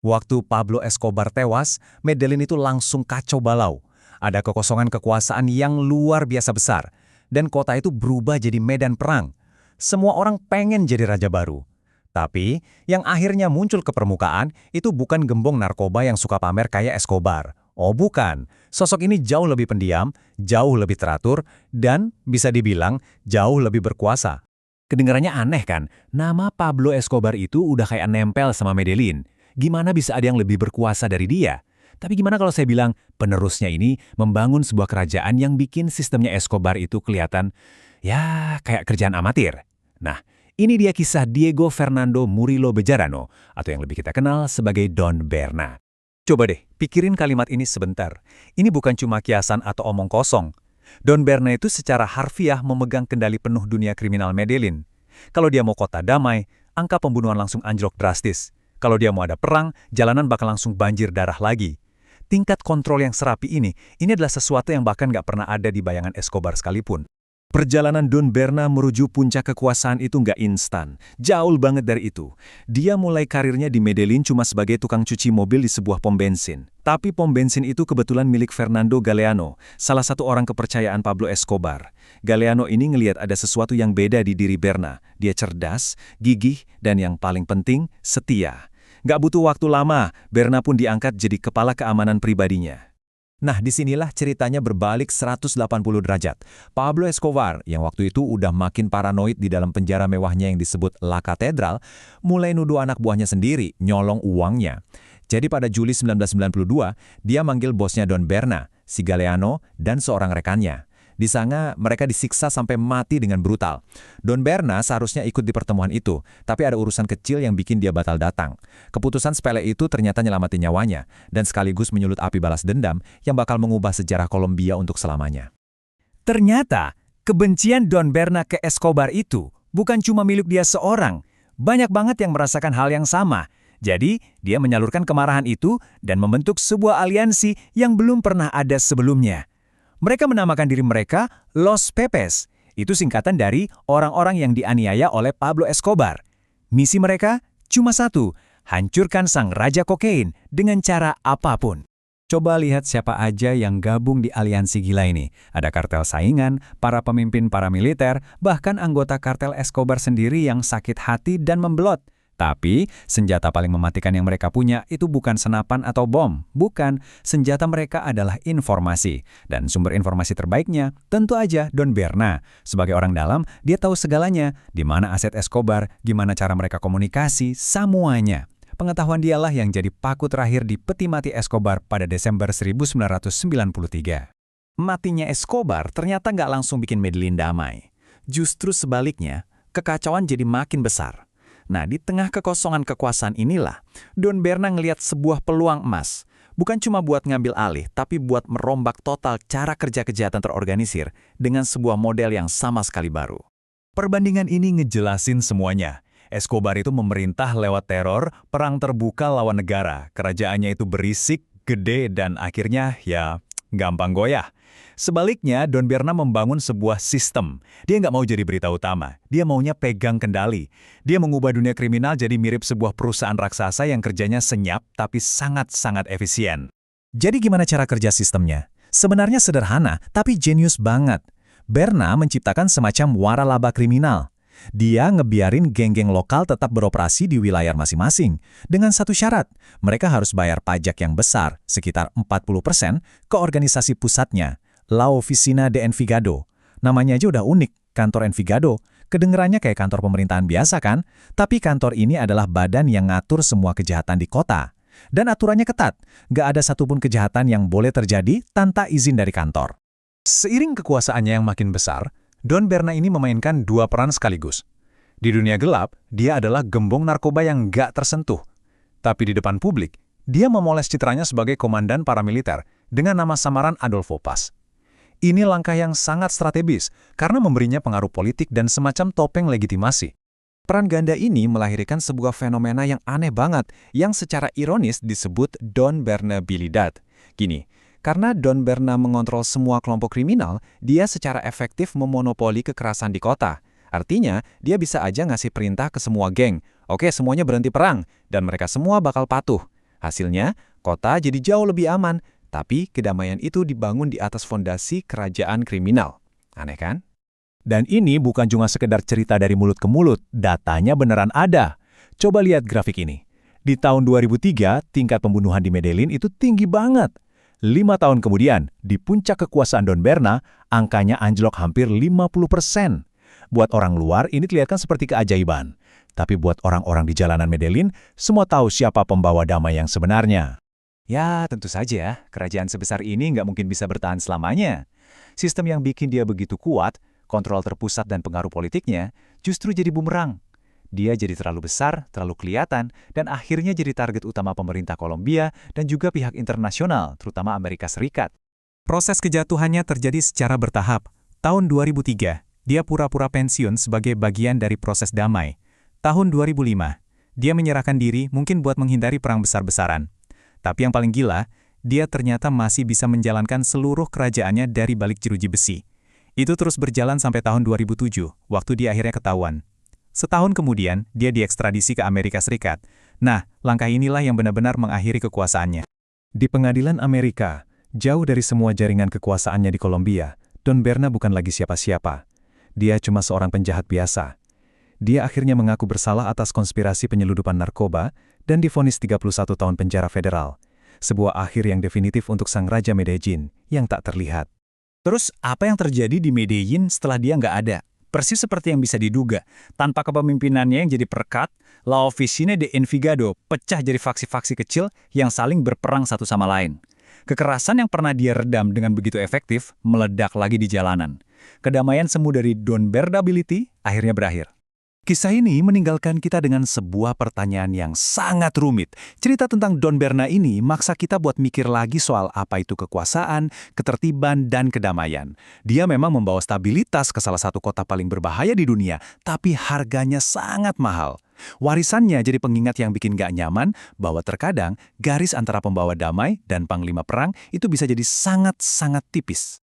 Waktu Pablo Escobar tewas, Medellin itu langsung kacau balau. Ada kekosongan kekuasaan yang luar biasa besar. Dan kota itu berubah jadi medan perang. Semua orang pengen jadi raja baru. Tapi, yang akhirnya muncul ke permukaan itu bukan gembong narkoba yang suka pamer kayak Escobar. Oh bukan, sosok ini jauh lebih pendiam, jauh lebih teratur, dan bisa dibilang jauh lebih berkuasa. Kedengarannya aneh kan? Nama Pablo Escobar itu udah kayak nempel sama Medellin. Gimana bisa ada yang lebih berkuasa dari dia? Tapi gimana kalau saya bilang penerusnya ini membangun sebuah kerajaan yang bikin sistemnya Escobar itu kelihatan, ya kayak kerjaan amatir. Nah, ini dia kisah Diego Fernando Murillo Bejarano, atau yang lebih kita kenal sebagai Don Berna. Coba deh, pikirin kalimat ini sebentar. Ini bukan cuma kiasan atau omong kosong. Don Berna itu secara harfiah memegang kendali penuh dunia kriminal Medellin. Kalau dia mau kota damai, angka pembunuhan langsung anjlok drastis. Kalau dia mau ada perang, jalanan bakal langsung banjir darah lagi. Tingkat kontrol yang serapi ini adalah sesuatu yang bahkan nggak pernah ada di bayangan Escobar sekalipun. Perjalanan Don Berna menuju puncak kekuasaan itu nggak instan. Jauh banget dari itu. Dia mulai karirnya di Medellin cuma sebagai tukang cuci mobil di sebuah pom bensin. Tapi pom bensin itu kebetulan milik Fernando Galeano, salah satu orang kepercayaan Pablo Escobar. Galeano ini ngelihat ada sesuatu yang beda di diri Berna. Dia cerdas, gigih, dan yang paling penting, setia. Nggak butuh waktu lama, Berna pun diangkat jadi kepala keamanan pribadinya. Nah, disinilah ceritanya berbalik 180 derajat. Pablo Escobar, yang waktu itu udah makin paranoid di dalam penjara mewahnya yang disebut La Catedral, mulai nuduh anak buahnya sendiri nyolong uangnya. Jadi pada Juli 1992, dia manggil bosnya Don Berna, si Galeano, dan seorang rekannya. Di sana, mereka disiksa sampai mati dengan brutal. Don Berna seharusnya ikut di pertemuan itu, tapi ada urusan kecil yang bikin dia batal datang. Keputusan sepele itu ternyata nyelamatin nyawanya, dan sekaligus menyulut api balas dendam yang bakal mengubah sejarah Kolombia untuk selamanya. Ternyata, kebencian Don Berna ke Escobar itu bukan cuma milik dia seorang. Banyak banget yang merasakan hal yang sama. Jadi, dia menyalurkan kemarahan itu dan membentuk sebuah aliansi yang belum pernah ada sebelumnya. Mereka menamakan diri mereka Los Pepes. Itu singkatan dari orang-orang yang dianiaya oleh Pablo Escobar. Misi mereka cuma satu, hancurkan sang raja kokain dengan cara apapun. Coba lihat siapa aja yang gabung di aliansi gila ini. Ada kartel saingan, para pemimpin paramiliter, bahkan anggota kartel Escobar sendiri yang sakit hati dan membelot. Tapi, senjata paling mematikan yang mereka punya itu bukan senapan atau bom. Bukan, senjata mereka adalah informasi. Dan sumber informasi terbaiknya tentu aja Don Berna. Sebagai orang dalam, dia tahu segalanya. Di mana aset Escobar, gimana cara mereka komunikasi, semuanya. Pengetahuan dialah yang jadi paku terakhir di peti mati Escobar pada Desember 1993. Matinya Escobar ternyata nggak langsung bikin Medellin damai. Justru sebaliknya, kekacauan jadi makin besar. Nah, di tengah kekosongan kekuasaan inilah, Don Berna ngelihat sebuah peluang emas. Bukan cuma buat ngambil alih, tapi buat merombak total cara kerja kejahatan terorganisir dengan sebuah model yang sama sekali baru. Perbandingan ini ngejelasin semuanya. Escobar itu memerintah lewat teror, perang terbuka lawan negara. Kerajaannya itu berisik, gede, dan akhirnya ya gampang goyah. Sebaliknya, Don Berna membangun sebuah sistem. Dia nggak mau jadi berita utama. Dia maunya pegang kendali. Dia mengubah dunia kriminal jadi mirip sebuah perusahaan raksasa yang kerjanya senyap tapi sangat-sangat efisien. Jadi gimana cara kerja sistemnya? Sebenarnya sederhana, tapi jenius banget. Berna menciptakan semacam waralaba kriminal. Dia ngebiarin geng-geng lokal tetap beroperasi di wilayah masing-masing. Dengan satu syarat, mereka harus bayar pajak yang besar, sekitar 40%, ke organisasi pusatnya, La Oficina de Envigado. Namanya aja udah unik, kantor Envigado. Kedengerannya kayak kantor pemerintahan biasa kan? Tapi kantor ini adalah badan yang ngatur semua kejahatan di kota. Dan aturannya ketat, nggak ada satupun kejahatan yang boleh terjadi tanpa izin dari kantor. Seiring kekuasaannya yang makin besar, Don Berna ini memainkan dua peran sekaligus. Di dunia gelap, dia adalah gembong narkoba yang nggak tersentuh. Tapi di depan publik, dia memoles citranya sebagai komandan paramiliter dengan nama samaran Adolfo Paz. Ini langkah yang sangat strategis karena memberinya pengaruh politik dan semacam topeng legitimasi. Peran ganda ini melahirkan sebuah fenomena yang aneh banget yang secara ironis disebut Don Bernabilidad. Gini, karena Don Berna mengontrol semua kelompok kriminal, dia secara efektif memonopoli kekerasan di kota. Artinya, dia bisa aja ngasih perintah ke semua geng. Oke, semuanya berhenti perang, dan mereka semua bakal patuh. Hasilnya, kota jadi jauh lebih aman, tapi kedamaian itu dibangun di atas fondasi kerajaan kriminal. Aneh kan? Dan ini bukan cuma sekedar cerita dari mulut ke mulut, datanya beneran ada. Coba lihat grafik ini. Di tahun 2003, tingkat pembunuhan di Medellin itu tinggi banget. 5 tahun kemudian, di puncak kekuasaan Don Berna, angkanya anjlok hampir 50%. Buat orang luar, ini kelihatan seperti keajaiban. Tapi buat orang-orang di jalanan Medellin, semua tahu siapa pembawa damai yang sebenarnya. Ya, tentu saja, kerajaan sebesar ini nggak mungkin bisa bertahan selamanya. Sistem yang bikin dia begitu kuat, kontrol terpusat dan pengaruh politiknya, justru jadi bumerang. Dia jadi terlalu besar, terlalu kelihatan, dan akhirnya jadi target utama pemerintah Kolombia dan juga pihak internasional, terutama Amerika Serikat. Proses kejatuhannya terjadi secara bertahap. Tahun 2003, dia pura-pura pensiun sebagai bagian dari proses damai. Tahun 2005, dia menyerahkan diri mungkin buat menghindari perang besar-besaran. Tapi yang paling gila, dia ternyata masih bisa menjalankan seluruh kerajaannya dari balik jeruji besi. Itu terus berjalan sampai tahun 2007, waktu dia akhirnya ketahuan. Setahun kemudian, dia diekstradisi ke Amerika Serikat. Nah, langkah inilah yang benar-benar mengakhiri kekuasaannya. Di pengadilan Amerika, jauh dari semua jaringan kekuasaannya di Kolombia, Don Berna bukan lagi siapa-siapa. Dia cuma seorang penjahat biasa. Dia akhirnya mengaku bersalah atas konspirasi penyeludupan narkoba dan divonis 31 tahun penjara federal. Sebuah akhir yang definitif untuk sang Raja Medellin yang tak terlihat. Terus apa yang terjadi di Medellin setelah dia nggak ada? Persis seperti yang bisa diduga. Tanpa kepemimpinannya yang jadi perekat, La Oficina de Envigado pecah jadi faksi-faksi kecil yang saling berperang satu sama lain. Kekerasan yang pernah dia redam dengan begitu efektif meledak lagi di jalanan. Kedamaian semu dari Don Bernability akhirnya berakhir. Kisah ini meninggalkan kita dengan sebuah pertanyaan yang sangat rumit. Cerita tentang Don Berna ini maksa kita buat mikir lagi soal apa itu kekuasaan, ketertiban, dan kedamaian. Dia memang membawa stabilitas ke salah satu kota paling berbahaya di dunia, tapi harganya sangat mahal. Warisannya jadi pengingat yang bikin gak nyaman bahwa terkadang garis antara pembawa damai dan panglima perang itu bisa jadi sangat-sangat tipis.